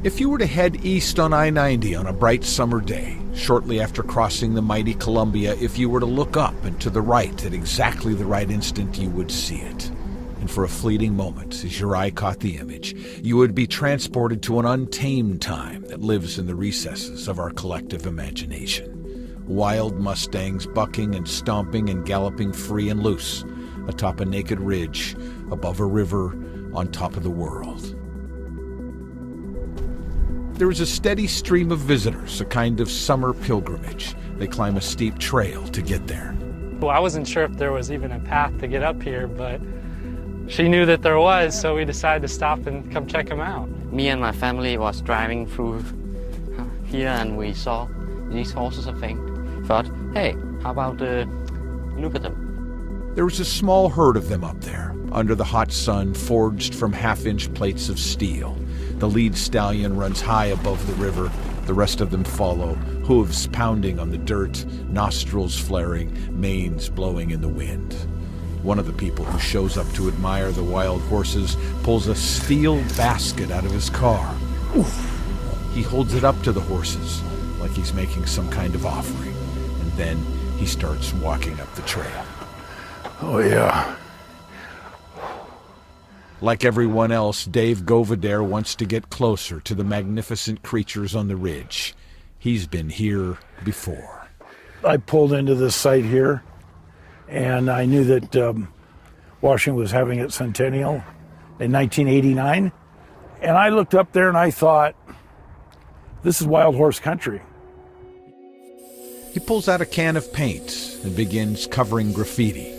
If you were to head east on I-90 on a bright summer day, shortly after crossing the mighty Columbia, if you were to look up and to the right at exactly the right instant, you would see it. And for a fleeting moment, as your eye caught the image, you would be transported to an untamed time that lives in the recesses of our collective imagination. Wild Mustangs bucking and stomping and galloping free and loose atop a naked ridge, above a river, on top of the world. There is a steady stream of visitors, a kind of summer pilgrimage. They climb a steep trail to get there. Well, I wasn't sure if there was even a path to get up here, but she knew that there was, so we decided to stop and come check them out. Me and my family was driving through here and we saw these horses, I think. Thought, hey, how about look at them? There was a small herd of them up there, under the hot sun, forged from half-inch plates of steel. The lead stallion runs high above the river. The rest of them follow, hooves pounding on the dirt, nostrils flaring, manes blowing in the wind. One of the people who shows up to admire the wild horses pulls a steel basket out of his car. Oof. He holds it up to the horses, like he's making some kind of offering. And then he starts walking up the trail. Oh, yeah. Like everyone else, Dave Govedare wants to get closer to the magnificent creatures on the ridge. He's been here before. I pulled into this site here, and I knew that Washington was having its centennial in 1989. And I looked up there and I thought, this is wild horse country. He pulls out a can of paint and begins covering graffiti.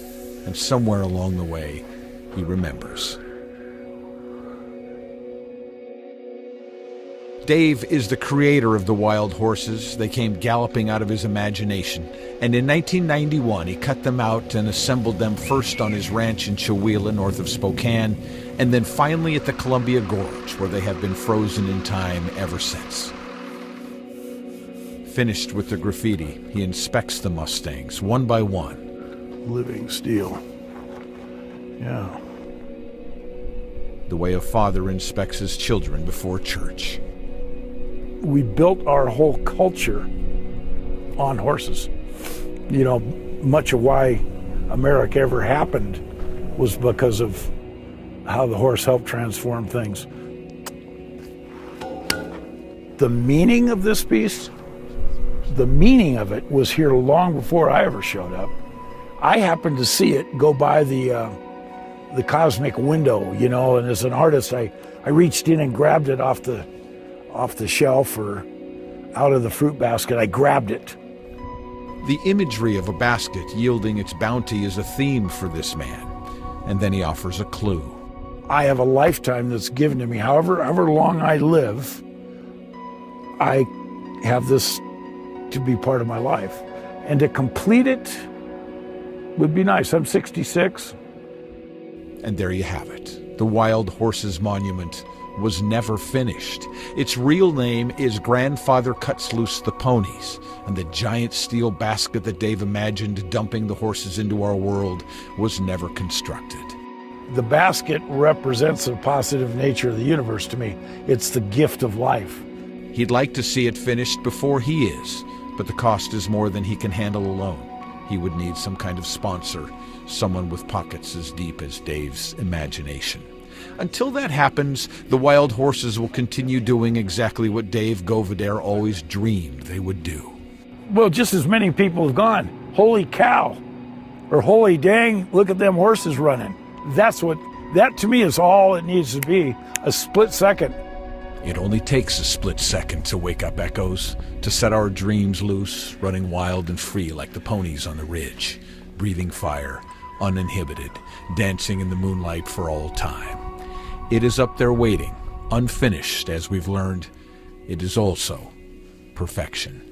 And somewhere along the way, he remembers. Dave is the creator of the wild horses. They came galloping out of his imagination. And in 1991, he cut them out and assembled them first on his ranch in Chewelah, north of Spokane, and then finally at the Columbia Gorge, where they have been frozen in time ever since. Finished with the graffiti, he inspects the Mustangs, one by one. Living steel. Yeah. The way a father inspects his children before church. We built our whole culture on horses. You know, much of why America ever happened was because of how the horse helped transform things. The meaning of this piece, the meaning of it was here long before I ever showed up. I happened to see it go by the cosmic window, you know, and as an artist, I reached in and grabbed it off the shelf or out of the fruit basket. I grabbed it. The imagery of a basket yielding its bounty is a theme for this man. And then he offers a clue. I have a lifetime that's given to me. However long I live, I have this to be part of my life. And to complete it would be nice. I'm 66. And there you have it. The Wild Horses Monument was never finished. Its real name is Grandfather Cuts Loose the Ponies, and the giant steel basket that Dave imagined dumping the horses into our world was never constructed. The basket represents the positive nature of the universe to me. It's the gift of life. He'd like to see it finished before he is, but the cost is more than he can handle alone. He would need some kind of sponsor, someone with pockets as deep as Dave's imagination. Until that happens, the Wild Horses will continue doing exactly what Dave Govedare always dreamed they would do. Well, just as many people have gone, holy cow, or holy dang, look at them horses running. That to me is all it needs to be, a split second. It only takes a split second to wake up echoes, to set our dreams loose, running wild and free like the ponies on the ridge, breathing fire, uninhibited, dancing in the moonlight for all time. It is up there waiting, unfinished as we've learned. It is also perfection.